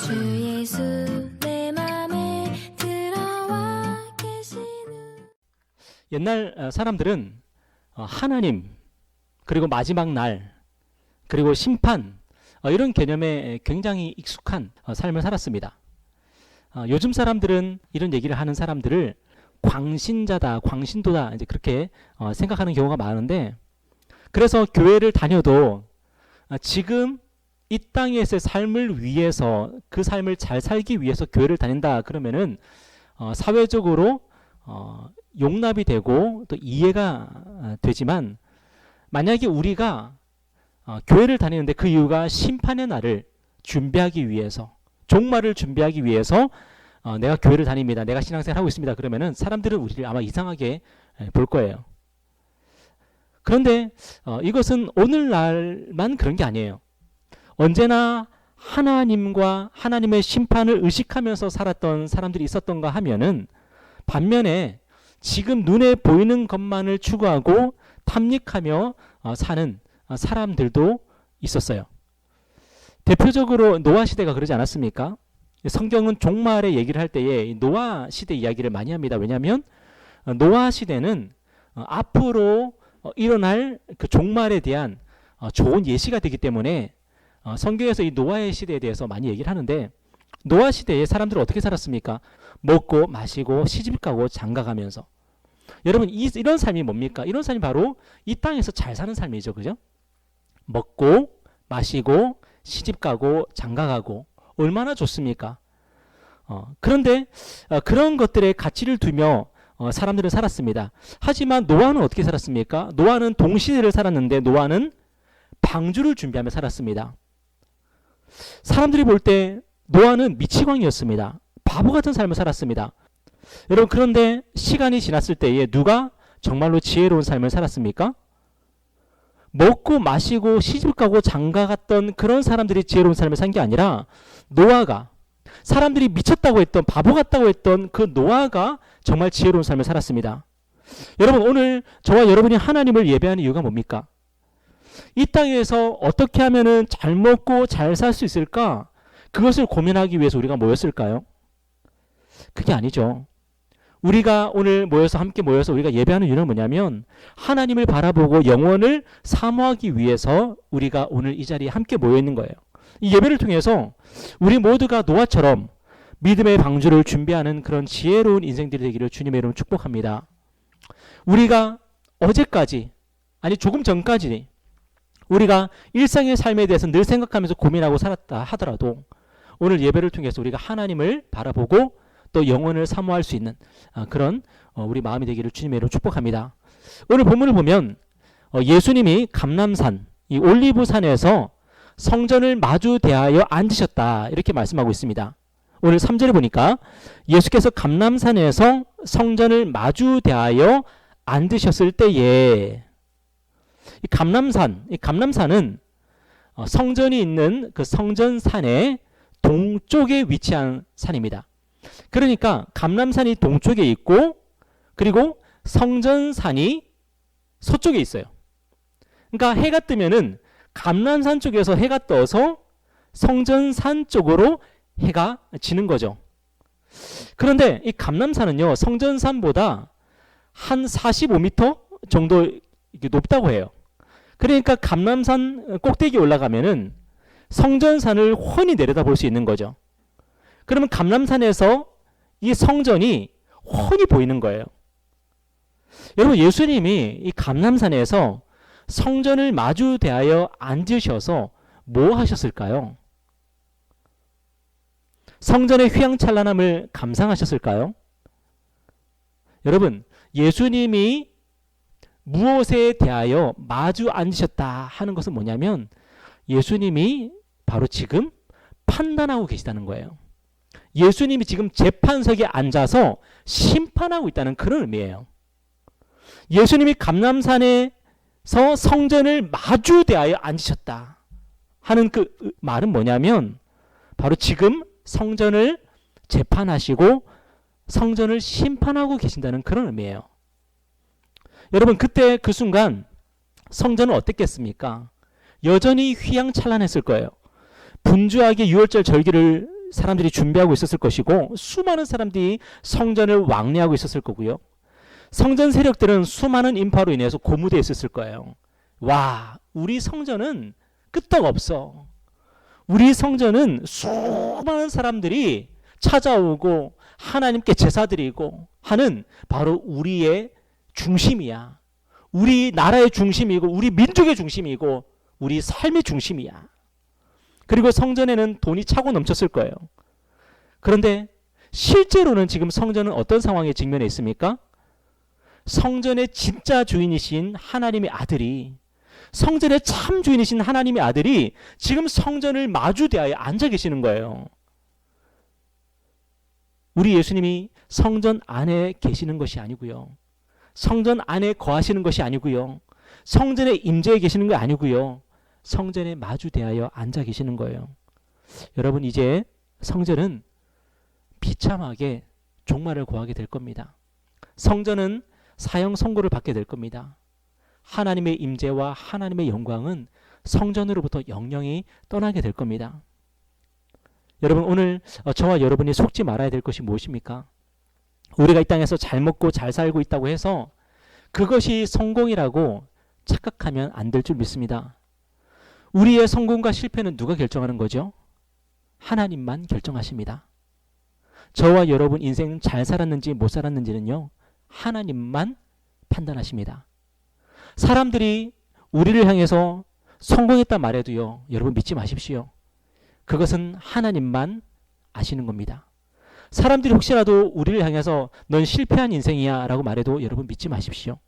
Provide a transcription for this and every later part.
주 예수 내 맘에 들어와 계시는. 옛날 사람들은 하나님, 그리고 마지막 날, 그리고 심판, 이런 개념에 굉장히 익숙한 삶을 살았습니다. 요즘 사람들은 이런 얘기를 하는 사람들을 광신자다, 광신도다, 이제 그렇게 생각하는 경우가 많은데, 그래서 교회를 다녀도 지금 이 땅에서의 삶을 위해서, 그 삶을 잘 살기 위해서 교회를 다닌다 그러면은 사회적으로 용납이 되고 또 이해가 되지만, 만약에 우리가 교회를 다니는데 그 이유가 심판의 날을 준비하기 위해서, 종말을 준비하기 위해서 내가 교회를 다닙니다, 내가 신앙생활 하고 있습니다, 그러면은 사람들은 우리를 아마 이상하게 볼 거예요. 그런데 이것은 오늘날만 그런 게 아니에요. 언제나 하나님과 하나님의 심판을 의식하면서 살았던 사람들이 있었던가 하면은, 반면에 지금 눈에 보이는 것만을 추구하고 탐닉하며 사는 사람들도 있었어요. 대표적으로 노아 시대가 그러지 않았습니까? 성경은 종말의 얘기를 할 때에 노아 시대 이야기를 많이 합니다. 왜냐하면 노아 시대는 앞으로 일어날 그 종말에 대한 좋은 예시가 되기 때문에 성경에서 이 노아의 시대에 대해서 많이 얘기를 하는데, 노아 시대에 사람들은 어떻게 살았습니까? 먹고 마시고 시집가고 장가가면서. 여러분, 이런 삶이 뭡니까? 이런 삶이 바로 이 땅에서 잘 사는 삶이죠. 그죠? 먹고 마시고 시집가고 장가가고 얼마나 좋습니까? 그런데 그런 것들의 가치를 두며 사람들은 살았습니다. 하지만 노아는 어떻게 살았습니까? 노아는 동시대를 살았는데 노아는 방주를 준비하며 살았습니다. 사람들이 볼 때 노아는 미치광이었습니다. 바보 같은 삶을 살았습니다. 여러분, 그런데 시간이 지났을 때에 누가 정말로 지혜로운 삶을 살았습니까? 먹고 마시고 시집가고 장가갔던 그런 사람들이 지혜로운 삶을 산 게 아니라, 노아가, 사람들이 미쳤다고 했던, 바보 같다고 했던 그 노아가 정말 지혜로운 삶을 살았습니다. 여러분, 오늘 저와 여러분이 하나님을 예배하는 이유가 뭡니까? 이 땅에서 어떻게 하면은 잘 먹고 잘 살 수 있을까? 그것을 고민하기 위해서 우리가 모였을까요? 그게 아니죠. 우리가 오늘 함께 모여서 우리가 예배하는 이유는 뭐냐면, 하나님을 바라보고 영원을 사모하기 위해서 우리가 오늘 이 자리에 함께 모여 있는 거예요. 이 예배를 통해서 우리 모두가 노아처럼 믿음의 방주를 준비하는 그런 지혜로운 인생들이 되기를 주님의 이름으로 축복합니다. 우리가 어제까지, 아니 조금 전까지 우리가 일상의 삶에 대해서 늘 생각하면서 고민하고 살았다 하더라도, 오늘 예배를 통해서 우리가 하나님을 바라보고 또 영혼을 사모할 수 있는 그런 우리 마음이 되기를 주님의 이름으로 축복합니다. 오늘 본문을 보면 예수님이 감람산, 이 올리브산에서 성전을 마주 대하여 앉으셨다, 이렇게 말씀하고 있습니다. 오늘 3절에 보니까 예수께서 감람산에서 성전을 마주 대하여 앉으셨을 때에, 이 감람산은 성전이 있는 그 성전산의 동쪽에 위치한 산입니다. 그러니까 감람산이 동쪽에 있고, 그리고 성전산이 서쪽에 있어요. 그러니까 해가 뜨면은 감람산 쪽에서 해가 떠서 성전산 쪽으로 해가 지는 거죠. 그런데 이 감람산은요, 성전산보다 한 45m 정도 높다고 해요. 그러니까 감람산 꼭대기에 올라가면은 성전산을 훤히 내려다볼 수 있는 거죠. 그러면 감람산에서 이 성전이 훤히 보이는 거예요. 여러분, 예수님이 이 감람산에서 성전을 마주 대하여 앉으셔서 뭐 하셨을까요? 성전의 휘황찬란함을 감상하셨을까요? 여러분, 예수님이 무엇에 대하여 마주 앉으셨다 하는 것은 뭐냐면, 예수님이 바로 지금 판단하고 계시다는 거예요. 예수님이 지금 재판석에 앉아서 심판하고 있다는 그런 의미예요. 예수님이 감람산에서 성전을 마주 대하여 앉으셨다 하는 그 말은 뭐냐면, 바로 지금 성전을 재판하시고 성전을 심판하고 계신다는 그런 의미예요. 여러분, 그때 그 순간 성전은 어땠겠습니까? 여전히 휘황찬란했을 거예요. 분주하게 유월절 절기를 사람들이 준비하고 있었을 것이고 수많은 사람들이 성전을 왕래하고 있었을 거고요. 성전 세력들은 수많은 인파로 인해서 고무되어 있었을 거예요. 와, 우리 성전은 끄떡없어. 우리 성전은 수많은 사람들이 찾아오고 하나님께 제사드리고 하는 바로 우리의 중심이야. 우리 나라의 중심이고 우리 민족의 중심이고 우리 삶의 중심이야. 그리고 성전에는 돈이 차고 넘쳤을 거예요. 그런데 실제로는 지금 성전은 어떤 상황에 직면해 있습니까? 성전의 진짜 주인이신 하나님의 아들이, 성전의 참 주인이신 하나님의 아들이 지금 성전을 마주대하여 앉아 계시는 거예요. 우리 예수님이 성전 안에 계시는 것이 아니고요. 성전 안에 거하시는 것이 아니고요. 성전에 임재해 계시는 거 아니고요. 성전에 마주대하여 앉아 계시는 거예요. 여러분, 이제 성전은 비참하게 종말을 고하게 될 겁니다. 성전은 사형 선고를 받게 될 겁니다. 하나님의 임재와 하나님의 영광은 성전으로부터 영영이 떠나게 될 겁니다. 여러분, 오늘 저와 여러분이 속지 말아야 될 것이 무엇입니까? 우리가 이 땅에서 잘 먹고 잘 살고 있다고 해서 그것이 성공이라고 착각하면 안 될 줄 믿습니다. 우리의 성공과 실패는 누가 결정하는 거죠? 하나님만 결정하십니다. 저와 여러분 인생 잘 살았는지 못 살았는지는요, 하나님만 판단하십니다. 사람들이 우리를 향해서 성공했다 말해도요, 여러분 믿지 마십시오. 그것은 하나님만 아시는 겁니다. 사람들이 혹시라도 우리를 향해서 넌 실패한 인생이야 라고 말해도 여러분 믿지 마십시오.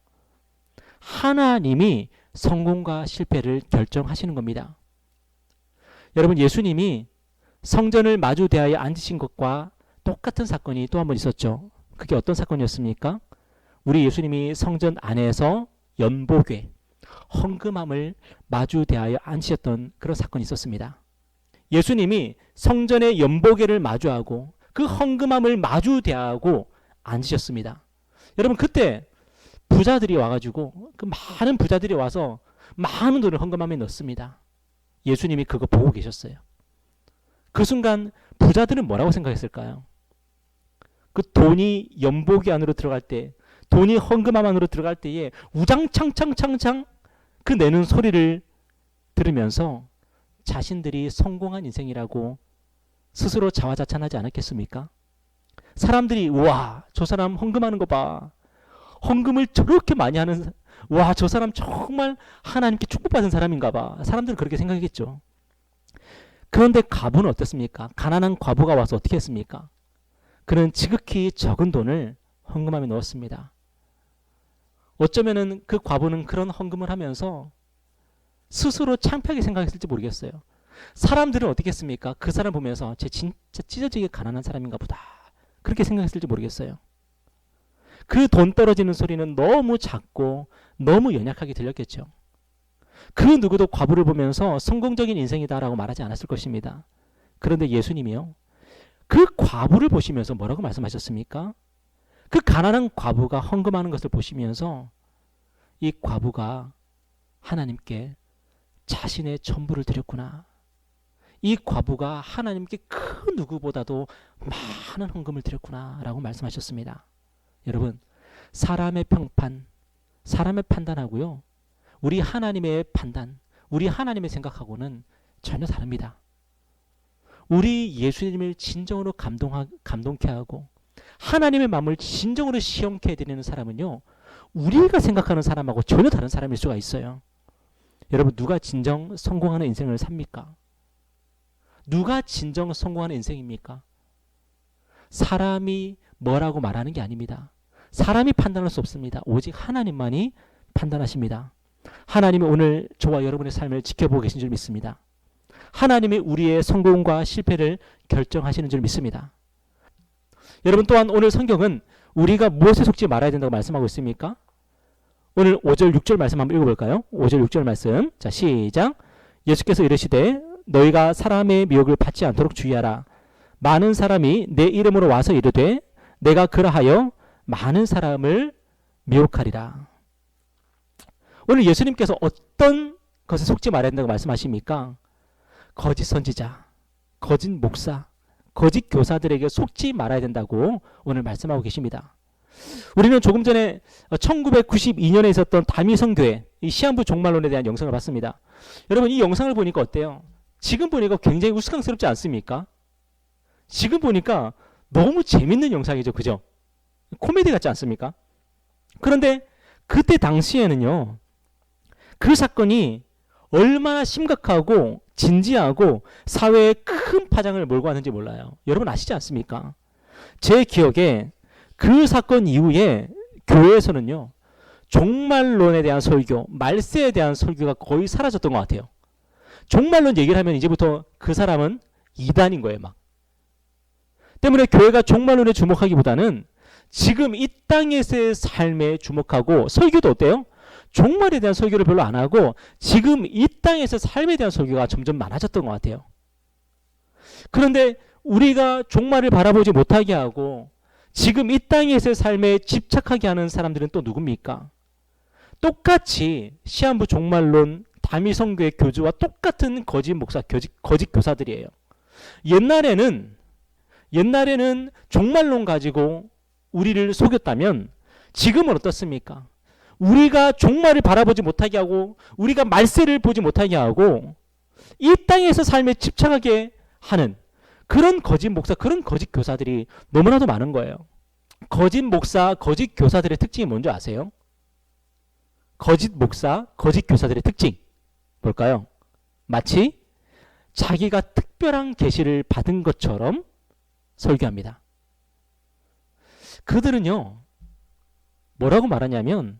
하나님이 성공과 실패를 결정하시는 겁니다. 여러분, 예수님이 성전을 마주 대하여 앉으신 것과 똑같은 사건이 또 한 번 있었죠. 그게 어떤 사건이었습니까? 우리 예수님이 성전 안에서 연복에 헌금함을 마주 대하여 앉으셨던 그런 사건이 있었습니다. 예수님이 성전의 연복회를 마주하고 그 헌금함을 마주 대하고 앉으셨습니다. 여러분, 그때 부자들이 와가지고 그 많은 부자들이 와서 많은 돈을 헌금함에 넣습니다. 예수님이 그거 보고 계셨어요. 그 순간 부자들은 뭐라고 생각했을까요? 그 돈이 연복이 안으로 들어갈 때, 돈이 헌금함 안으로 들어갈 때에 우장창창창창 그 내는 소리를 들으면서 자신들이 성공한 인생이라고 스스로 자화자찬하지 않았겠습니까? 사람들이 와, 저 사람 헌금하는 거 봐. 헌금을 저렇게 많이 하는, 와, 저 사람 정말 하나님께 축복받은 사람인가 봐. 사람들은 그렇게 생각했겠죠. 그런데 과부는 어떻습니까? 가난한 과부가 와서 어떻게 했습니까? 그는 지극히 적은 돈을 헌금함에 넣었습니다. 어쩌면은 그 과부는 그런 헌금을 하면서 스스로 창피하게 생각했을지 모르겠어요. 사람들은 어떻게 했습니까? 그 사람 보면서 쟤 진짜 찢어지게 가난한 사람인가 보다. 그렇게 생각했을지 모르겠어요. 그 돈 떨어지는 소리는 너무 작고 너무 연약하게 들렸겠죠. 그 누구도 과부를 보면서 성공적인 인생이다라고 말하지 않았을 것입니다. 그런데 예수님이요, 그 과부를 보시면서 뭐라고 말씀하셨습니까? 그 가난한 과부가 헌금하는 것을 보시면서 이 과부가 하나님께 자신의 전부를 드렸구나. 이 과부가 하나님께 그 누구보다도 많은 헌금을 드렸구나 라고 말씀하셨습니다. 여러분, 사람의 평판, 사람의 판단하고요, 우리 하나님의 판단, 우리 하나님의 생각하고는 전혀 다릅니다. 우리 예수님을 진정으로 감동케 하고 하나님의 마음을 진정으로 시험케 해드리는 사람은요, 우리가 생각하는 사람하고 전혀 다른 사람일 수가 있어요. 여러분, 누가 진정 성공하는 인생을 삽니까? 누가 진정 성공하는 인생입니까? 사람이 뭐라고 말하는 게 아닙니다. 사람이 판단할 수 없습니다. 오직 하나님만이 판단하십니다. 하나님이 오늘 저와 여러분의 삶을 지켜보고 계신 줄 믿습니다. 하나님이 우리의 성공과 실패를 결정하시는 줄 믿습니다. 여러분, 또한 오늘 성경은 우리가 무엇에 속지 말아야 된다고 말씀하고 있습니까? 오늘 5절 6절 말씀 한번 읽어볼까요? 5절 6절 말씀, 자, 시작. 예수께서 이르시되 너희가 사람의 미혹을 받지 않도록 주의하라. 많은 사람이 내 이름으로 와서 이르되 내가 그러하여 많은 사람을 미혹하리라. 오늘 예수님께서 어떤 것에 속지 말아야 된다고 말씀하십니까? 거짓 선지자, 거짓 목사, 거짓 교사들에게 속지 말아야 된다고 오늘 말씀하고 계십니다. 우리는 조금 전에 1992년에 있었던 다미성교회 이 시한부 종말론에 대한 영상을 봤습니다. 여러분 이 영상을 보니까 어때요? 지금 보니까 굉장히 우스꽝스럽지 않습니까? 지금 보니까 너무 재밌는 영상이죠. 그죠? 코미디 같지 않습니까? 그런데 그때 당시에는요. 그 사건이 얼마나 심각하고 진지하고 사회에 큰 파장을 몰고 왔는지 몰라요. 여러분 아시지 않습니까? 제 기억에 그 사건 이후에 교회에서는요. 종말론에 대한 설교, 말세에 대한 설교가 거의 사라졌던 것 같아요. 종말론 얘기를 하면 이제부터 그 사람은 이단인 거예요. 막. 때문에 교회가 종말론에 주목하기보다는 지금 이 땅에서의 삶에 주목하고 설교도 어때요? 종말에 대한 설교를 별로 안 하고 지금 이 땅에서 삶에 대한 설교가 점점 많아졌던 것 같아요. 그런데 우리가 종말을 바라보지 못하게 하고 지금 이 땅에서의 삶에 집착하게 하는 사람들은 또 누굽니까? 똑같이 시한부 종말론 다미성교회 교주와 똑같은 거짓 목사, 거짓 교사들이에요. 옛날에는 종말론 가지고 우리를 속였다면 지금은 어떻습니까? 우리가 종말을 바라보지 못하게 하고 우리가 말세를 보지 못하게 하고 이 땅에서 삶에 집착하게 하는 그런 거짓 목사, 그런 거짓 교사들이 너무나도 많은 거예요. 거짓 목사, 거짓 교사들의 특징이 뭔지 아세요? 거짓 목사, 거짓 교사들의 특징 뭘까요? 마치 자기가 특별한 계시를 받은 것처럼 설교합니다. 그들은요, 뭐라고 말하냐면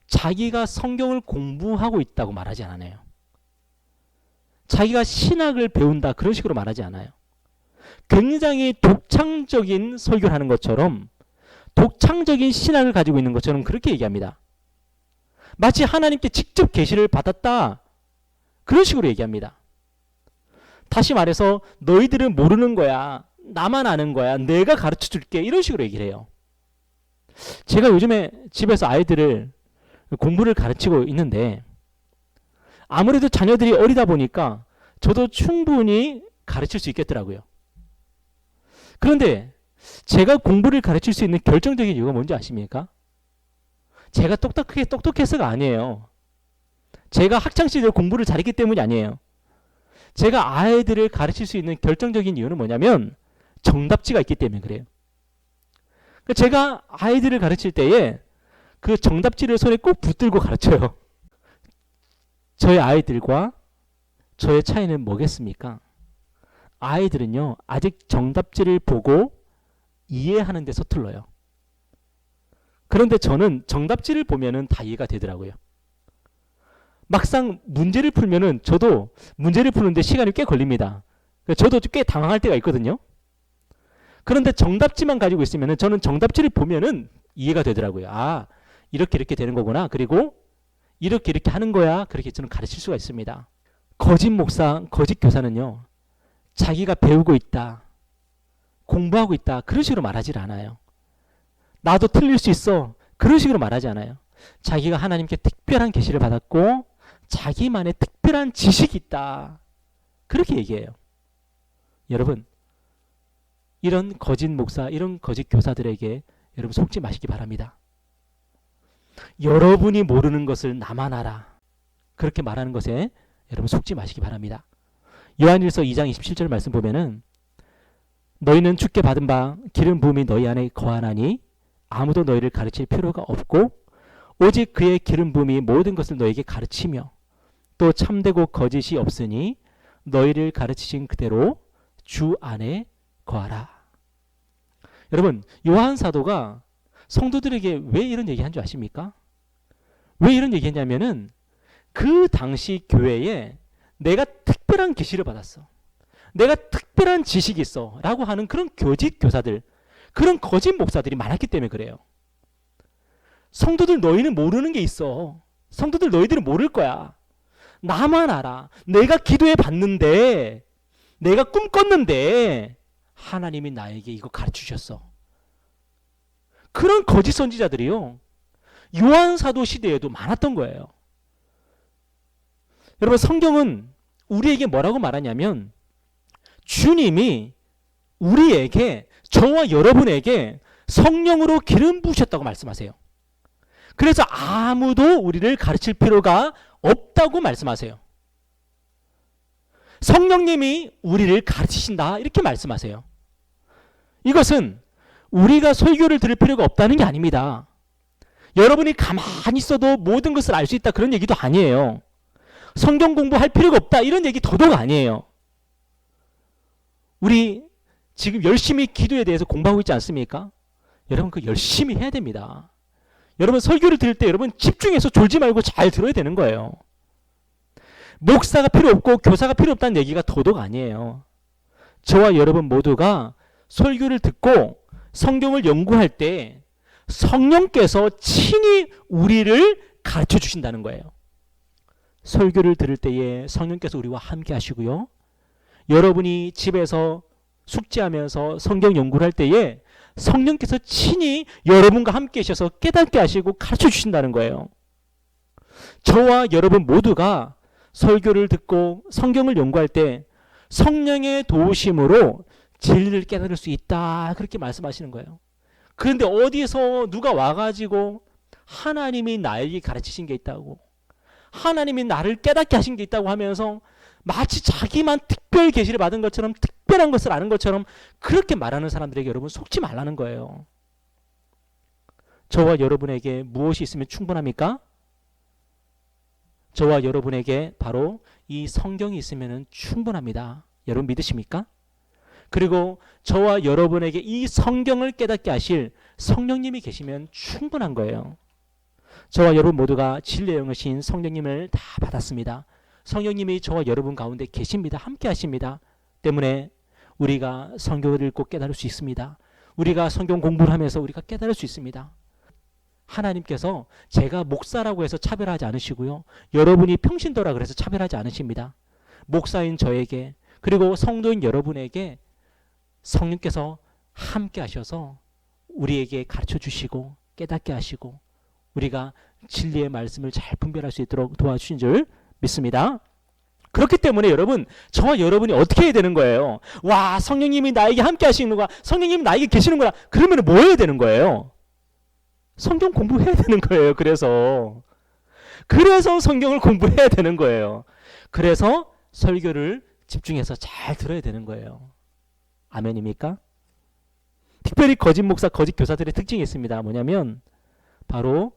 자기가 성경을 공부하고 있다고 말하지 않아요. 자기가 신학을 배운다 그런 식으로 말하지 않아요. 굉장히 독창적인 설교를 하는 것처럼 독창적인 신학을 가지고 있는 것처럼 그렇게 얘기합니다. 마치 하나님께 직접 계시를 받았다 그런 식으로 얘기합니다. 다시 말해서 너희들은 모르는 거야. 나만 아는 거야. 내가 가르쳐 줄게. 이런 식으로 얘기를 해요. 제가 요즘에 집에서 아이들을 공부를 가르치고 있는데 아무래도 자녀들이 어리다 보니까 저도 충분히 가르칠 수 있겠더라고요. 그런데 제가 공부를 가르칠 수 있는 결정적인 이유가 뭔지 아십니까? 제가 똑똑해서가 아니에요. 제가 학창시절 공부를 잘했기 때문이 아니에요. 제가 아이들을 가르칠 수 있는 결정적인 이유는 뭐냐면 정답지가 있기 때문에 그래요. 제가 아이들을 가르칠 때에 그 정답지를 손에 꼭 붙들고 가르쳐요. 저의 아이들과 저의 차이는 뭐겠습니까? 아이들은요, 아직 정답지를 보고 이해하는 데 서툴러요. 그런데 저는 정답지를 보면은 다 이해가 되더라고요. 막상 문제를 풀면은 저도 문제를 푸는데 시간이 꽤 걸립니다. 저도 꽤 당황할 때가 있거든요. 그런데 정답지만 가지고 있으면은 저는 정답지를 보면은 이해가 되더라고요. 아, 이렇게 되는 거구나. 그리고 이렇게 하는 거야. 그렇게 저는 가르칠 수가 있습니다. 거짓 목사, 거짓 교사는요. 자기가 배우고 있다. 공부하고 있다. 그런 식으로 말하지 않아요. 나도 틀릴 수 있어. 그런 식으로 말하지 않아요. 자기가 하나님께 특별한 계시를 받았고 자기만의 특별한 지식이 있다. 그렇게 얘기해요. 여러분, 이런 거짓 목사, 이런 거짓 교사들에게 여러분 속지 마시기 바랍니다. 여러분이 모르는 것을 나만 알아. 그렇게 말하는 것에 여러분 속지 마시기 바랍니다. 요한일서 2장 27절 말씀 보면은 너희는 주께 받은 바 기름 부음이 너희 안에 거하나니 아무도 너희를 가르칠 필요가 없고 오직 그의 기름 부음이 모든 것을 너희에게 가르치며 또 참되고 거짓이 없으니 너희를 가르치신 그대로 주 안에 거하라. 여러분, 요한 사도가 성도들에게 왜 이런 얘기한 줄 아십니까? 왜 이런 얘기했냐면은 그 당시 교회에 내가 특별한 계시를 받았어. 내가 특별한 지식이 있어. 라고 하는 그런 거짓 교사들, 그런 거짓 목사들이 많았기 때문에 그래요. 성도들 너희는 모르는 게 있어. 성도들 너희들은 모를 거야. 나만 알아. 내가 기도해 봤는데, 내가 꿈 꿨는데 하나님이 나에게 이거 가르치셨어. 그런 거짓 선지자들이요. 요한 사도 시대에도 많았던 거예요. 여러분, 성경은 우리에게 뭐라고 말하냐면 주님이 우리에게, 저와 여러분에게 성령으로 기름 부으셨다고 말씀하세요. 그래서 아무도 우리를 가르칠 필요가 없다고 말씀하세요. 성령님이 우리를 가르치신다 이렇게 말씀하세요. 이것은 우리가 설교를 들을 필요가 없다는 게 아닙니다. 여러분이 가만히 있어도 모든 것을 알 수 있다 그런 얘기도 아니에요. 성경 공부할 필요가 없다 이런 얘기 더더욱 아니에요. 우리 지금 열심히 기도에 대해서 공부하고 있지 않습니까? 여러분 그 열심히 해야 됩니다. 여러분 설교를 들을 때 여러분 집중해서 졸지 말고 잘 들어야 되는 거예요. 목사가 필요 없고 교사가 필요 없다는 얘기가 더더욱 아니에요. 저와 여러분 모두가 설교를 듣고 성경을 연구할 때 성령께서 친히 우리를 가르쳐 주신다는 거예요. 설교를 들을 때에 성령께서 우리와 함께 하시고요. 여러분이 집에서 숙제하면서 성경 연구를 할 때에 성령께서 친히 여러분과 함께 하셔서 깨닫게 하시고 가르쳐 주신다는 거예요. 저와 여러분 모두가 설교를 듣고 성경을 연구할 때 성령의 도우심으로 진리를 깨달을 수 있다 그렇게 말씀하시는 거예요. 그런데 어디서 누가 와가지고 하나님이 나에게 가르치신 게 있다고, 하나님이 나를 깨닫게 하신 게 있다고 하면서 마치 자기만 특별 계시를 받은 것처럼, 특별한 것을 아는 것처럼 그렇게 말하는 사람들에게 여러분 속지 말라는 거예요. 저와 여러분에게 무엇이 있으면 충분합니까? 저와 여러분에게 바로 이 성경이 있으면 충분합니다. 여러분 믿으십니까? 그리고 저와 여러분에게 이 성경을 깨닫게 하실 성령님이 계시면 충분한 거예요. 저와 여러분 모두가 진리의 영이신 성령님을 다 받았습니다. 성령님이 저와 여러분 가운데 계십니다. 함께 하십니다. 때문에 우리가 성경을 읽고 깨달을 수 있습니다. 우리가 성경 공부를 하면서 우리가 깨달을 수 있습니다. 하나님께서 제가 목사라고 해서 차별하지 않으시고요. 여러분이 평신도라 그래서 차별하지 않으십니다. 목사인 저에게 그리고 성도인 여러분에게 성령께서 함께 하셔서 우리에게 가르쳐 주시고 깨닫게 하시고 우리가 진리의 말씀을 잘 분별할 수 있도록 도와주신 줄 믿습니다. 그렇기 때문에 여러분, 저와 여러분이 어떻게 해야 되는 거예요? 와, 성령님이 나에게 함께 하시는구나, 성령님이 나에게 계시는구나. 그러면 뭐 해야 되는 거예요? 성경 공부해야 되는 거예요. 그래서 성경을 공부해야 되는 거예요. 그래서 설교를 집중해서 잘 들어야 되는 거예요. 아멘입니까? 특별히 거짓 목사, 거짓 교사들의 특징이 있습니다. 뭐냐면 바로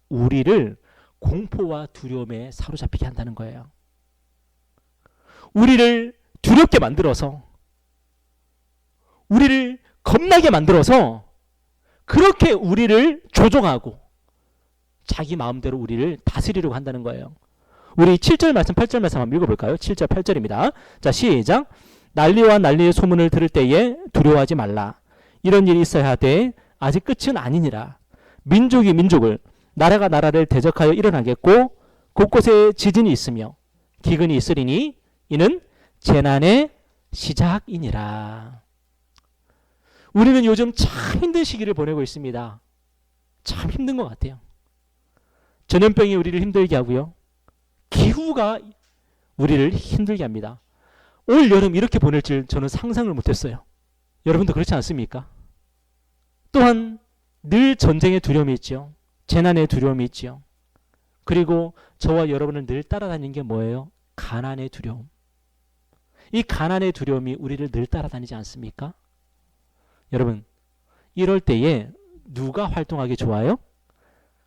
우리를 공포와 두려움에 사로잡히게 한다는 거예요. 우리를 두렵게 만들어서, 우리를 겁나게 만들어서 그렇게 우리를 조종하고 자기 마음대로 우리를 다스리려고 한다는 거예요. 우리 7절 말씀, 8절 말씀 한번 읽어볼까요? 7절, 8절입니다. 자, 시작. 난리와 난리의 소문을 들을 때에 두려워하지 말라. 이런 일이 있어야 하되 아직 끝은 아니니라. 민족이 민족을, 나라가 나라를 대적하여 일어나겠고 곳곳에 지진이 있으며 기근이 있으리니 이는 재난의 시작이니라. 우리는 요즘 참 힘든 시기를 보내고 있습니다. 참 힘든 것 같아요. 전염병이 우리를 힘들게 하고요. 기후가 우리를 힘들게 합니다. 올 여름 이렇게 보낼 줄 저는 상상을 못했어요. 여러분도 그렇지 않습니까? 또한 늘 전쟁의 두려움이 있죠. 재난의 두려움이 있죠. 그리고 저와 여러분을 늘 따라다니는 게 뭐예요? 가난의 두려움. 이 가난의 두려움이 우리를 늘 따라다니지 않습니까? 여러분, 이럴 때에 누가 활동하기 좋아요?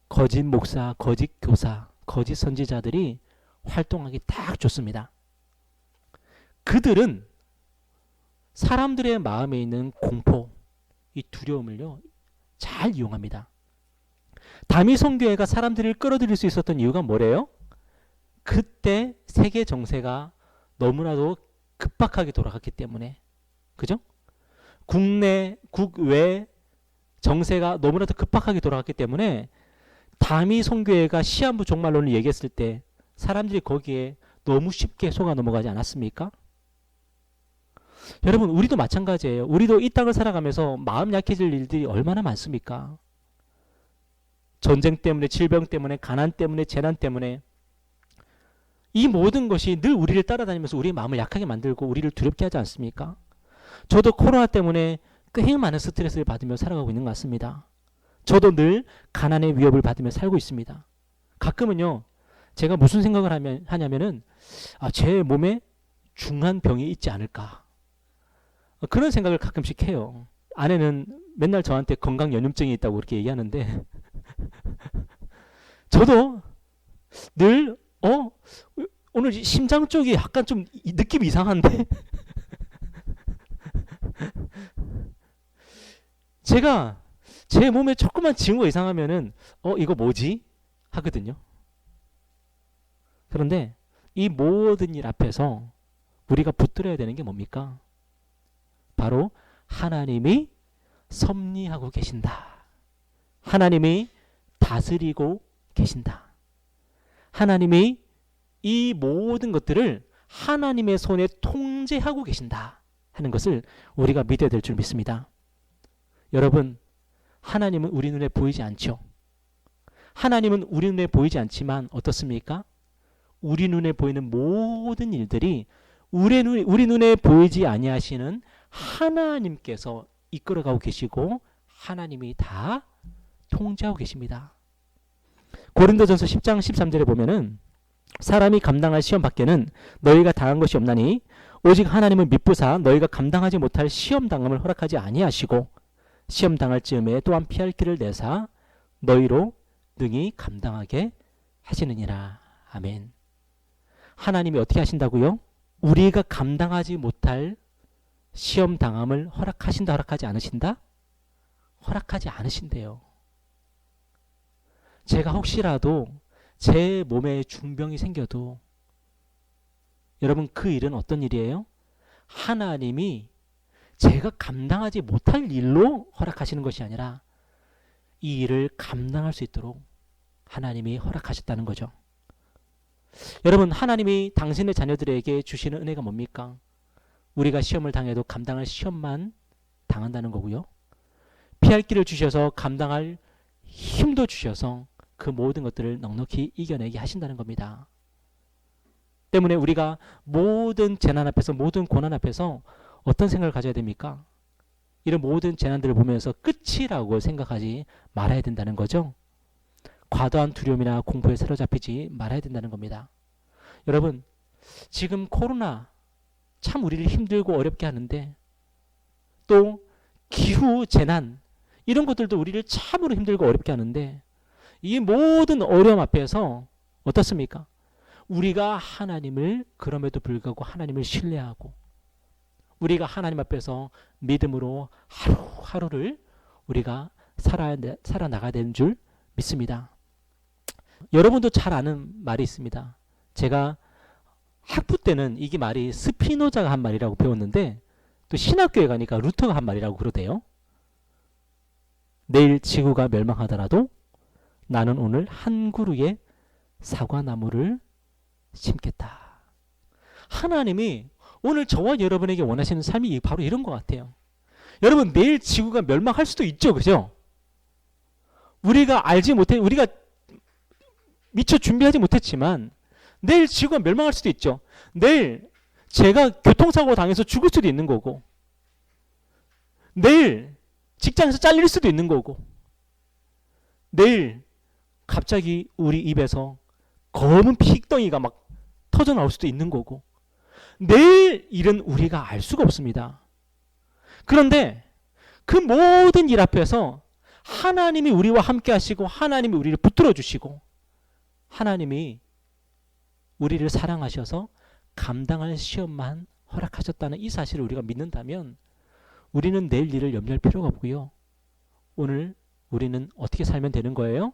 거짓 목사, 거짓 교사, 거짓 선지자들이 활동하기 딱 좋습니다. 그들은 사람들의 마음에 있는 공포, 이 두려움을요, 잘 이용합니다. 다미성교회가 사람들을 끌어들일 수 있었던 이유가 뭐래요? 그때 세계 정세가 너무나도 급박하게 돌아갔기 때문에. 그죠? 국내, 국외 정세가 너무나도 급박하게 돌아갔기 때문에 다미성교회가 시한부 종말론을 얘기했을 때 사람들이 거기에 너무 쉽게 속아 넘어가지 않았습니까? 여러분, 우리도 마찬가지예요. 우리도 이 땅을 살아가면서 마음 약해질 일들이 얼마나 많습니까? 전쟁 때문에, 질병 때문에, 가난 때문에, 재난 때문에 이 모든 것이 늘 우리를 따라다니면서 우리의 마음을 약하게 만들고 우리를 두렵게 하지 않습니까? 저도 코로나 때문에 꽤 많은 스트레스를 받으며 살아가고 있는 것 같습니다. 저도 늘 가난의 위협을 받으며 살고 있습니다. 가끔은요, 제가 무슨 생각을 하냐면은, 제 몸에 중한 병이 있지 않을까. 그런 생각을 가끔씩 해요. 아내는 맨날 저한테 건강염려증이 있다고 그렇게 얘기하는데, 저도 늘, 오늘 심장 쪽이 약간 좀 느낌 이상한데? 제가 제 몸에 조그만 징후가 이상하면은, 이거 뭐지? 하거든요. 그런데 이 모든 일 앞에서 우리가 붙들어야 되는 게 뭡니까? 바로 하나님이 섭리하고 계신다. 하나님이 다스리고 계신다. 하나님이 이 모든 것들을 하나님의 손에 통제하고 계신다 하는 것을 우리가 믿어야 될 줄 믿습니다. 여러분, 하나님은 우리 눈에 보이지 않죠. 하나님은 우리 눈에 보이지 않지만 어떻습니까? 우리 눈에 보이는 모든 일들이 우리 눈에 보이지 아니하시는 하나님께서 이끌어가고 계시고 하나님이 다 통제하고 계십니다. 고린도전서 10장 13절에 보면은 사람이 감당할 시험 밖에는 너희가 당한 것이 없나니 오직 하나님은 미쁘사 너희가 감당하지 못할 시험 당함을 허락하지 아니하시고 시험 당할 즈음에 또한 피할 길을 내사 너희로 능히 감당하게 하시느니라. 아멘. 하나님이 어떻게 하신다고요? 우리가 감당하지 못할 시험 당함을 허락하신다, 허락하지 않으신다? 허락하지 않으신대요. 제가 혹시라도 제 몸에 중병이 생겨도 여러분 그 일은 어떤 일이에요? 하나님이 제가 감당하지 못할 일로 허락하시는 것이 아니라 이 일을 감당할 수 있도록 하나님이 허락하셨다는 거죠. 여러분, 하나님이 당신의 자녀들에게 주시는 은혜가 뭡니까? 우리가 시험을 당해도 감당할 시험만 당한다는 거고요. 피할 길을 주셔서 감당할 힘도 주셔서 그 모든 것들을 넉넉히 이겨내게 하신다는 겁니다. 때문에 우리가 모든 재난 앞에서, 모든 고난 앞에서 어떤 생각을 가져야 됩니까? 이런 모든 재난들을 보면서 끝이라고 생각하지 말아야 된다는 거죠. 과도한 두려움이나 공포에 사로잡히지 말아야 된다는 겁니다. 여러분, 지금 코로나 참 우리를 힘들고 어렵게 하는데 또 기후 재난 이런 것들도 우리를 참으로 힘들고 어렵게 하는데 이 모든 어려움 앞에서 어떻습니까? 우리가 하나님을 그럼에도 불구하고 하나님을 신뢰하고 우리가 하나님 앞에서 믿음으로 하루하루를 우리가 살아나가야 되는 줄 믿습니다. 여러분도 잘 아는 말이 있습니다. 제가 학부 때는 이게 말이 스피노자가 한 말이라고 배웠는데 또 신학교에 가니까 루터가 한 말이라고 그러대요. 내일 지구가 멸망하더라도 나는 오늘 한 그루의 사과나무를 심겠다. 하나님이 오늘 저와 여러분에게 원하시는 삶이 바로 이런 것 같아요. 여러분, 내일 지구가 멸망할 수도 있죠. 그죠? 우리가 알지 못해, 우리가 미처 준비하지 못했지만 내일 지구가 멸망할 수도 있죠. 내일 제가 교통사고 당해서 죽을 수도 있는 거고 내일 직장에서 잘릴 수도 있는 거고 내일 갑자기 우리 입에서 검은 피덩이가 막 터져 나올 수도 있는 거고 내일 일은 우리가 알 수가 없습니다. 그런데 그 모든 일 앞에서 하나님이 우리와 함께 하시고 하나님이 우리를 붙들어 주시고 하나님이 우리를 사랑하셔서 감당할 시험만 허락하셨다는 이 사실을 우리가 믿는다면 우리는 내일 일을 염려할 필요가 없고요. 오늘 우리는 어떻게 살면 되는 거예요?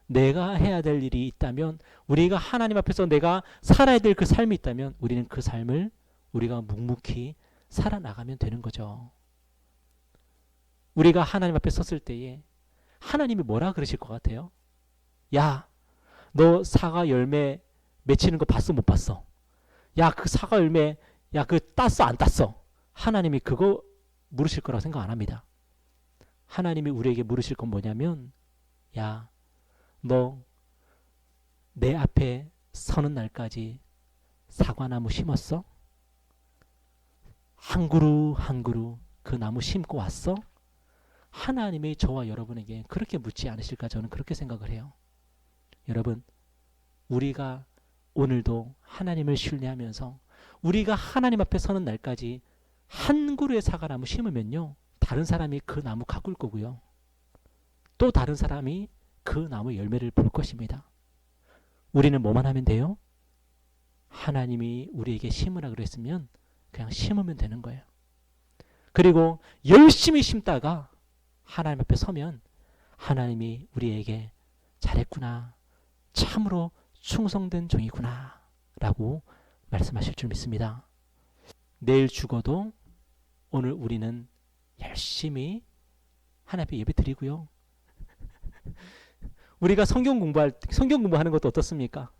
내가 해야 될 일이 있다면 우리가 하나님 앞에서 내가 살아야 될 그 삶이 있다면 우리는 그 삶을 우리가 묵묵히 살아나가면 되는 거죠. 우리가 하나님 앞에 섰을 때에 하나님이 뭐라 그러실 것 같아요? 야, 너 사과 열매 맺히는 거 봤어 못 봤어? 야, 그 사과 열매 야, 그 땄어 안 땄어? 하나님이 그거 물으실 거라고 생각 안 합니다. 하나님이 우리에게 물으실 건 뭐냐면 야, 너 내 앞에 서는 날까지 사과나무 심었어? 한 그루 한 그루 그 나무 심고 왔어? 하나님이 저와 여러분에게 그렇게 묻지 않으실까 저는 그렇게 생각을 해요. 여러분, 우리가 오늘도 하나님을 신뢰하면서 우리가 하나님 앞에 서는 날까지 한 그루의 사과나무 심으면요, 다른 사람이 그 나무 가꿀 거고요, 또 다른 사람이 그 나무 열매를 볼 것입니다. 우리는 뭐만 하면 돼요? 하나님이 우리에게 심으라 그랬으면 그냥 심으면 되는 거예요. 그리고 열심히 심다가 하나님 앞에 서면 하나님이 우리에게 잘했구나, 참으로 충성된 종이구나 라고 말씀하실 줄 믿습니다. 내일 죽어도 오늘 우리는 열심히 하나님 앞에 예배 드리고요, 우리가 성경 공부하는 것도 어떻습니까?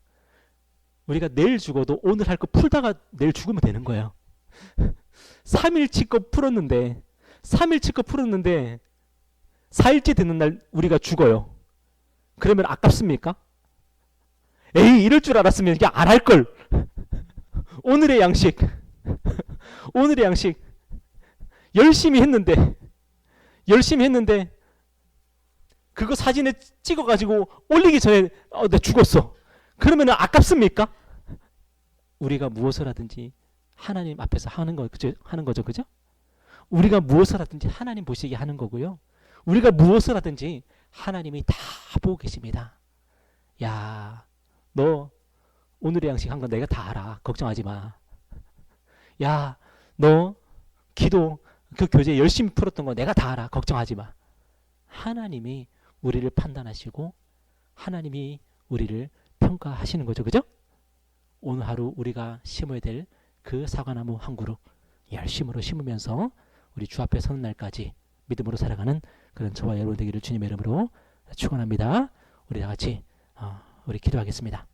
우리가 내일 죽어도 오늘 할 거 풀다가 내일 죽으면 되는 거예요. 3일치 거 풀었는데 4일째 되는 날 우리가 죽어요. 그러면 아깝습니까? 에이, 이럴 줄 알았으면 그냥 안 할 걸. 오늘의 양식 열심히 했는데 그거 사진에 찍어가지고 올리기 전에 나 죽었어. 그러면 아깝습니까? 우리가 무엇을 하든지 하나님 앞에서 하는 거죠, 그죠? 우리가 무엇을 하든지 하나님 보시게 하는 거고요, 우리가 무엇을 하든지 하나님이 다 보고 계십니다. 야, 너 오늘의 양식 한 건 내가 다 알아. 걱정하지 마. 야, 너 기도 그 교재 열심히 풀었던 거 내가 다 알아. 걱정하지 마. 하나님이 우리를 판단하시고 하나님이 우리를 평가하시는 거죠, 그죠? 오늘 하루 우리가 심어야 될 그 사과나무 한 그루 열심으로 심으면서 우리 주 앞에 서는 날까지 믿음으로 살아가는 그런 저와 여러분 되기를 주님의 이름으로 축원합니다. 우리 다 같이 우리 기도하겠습니다.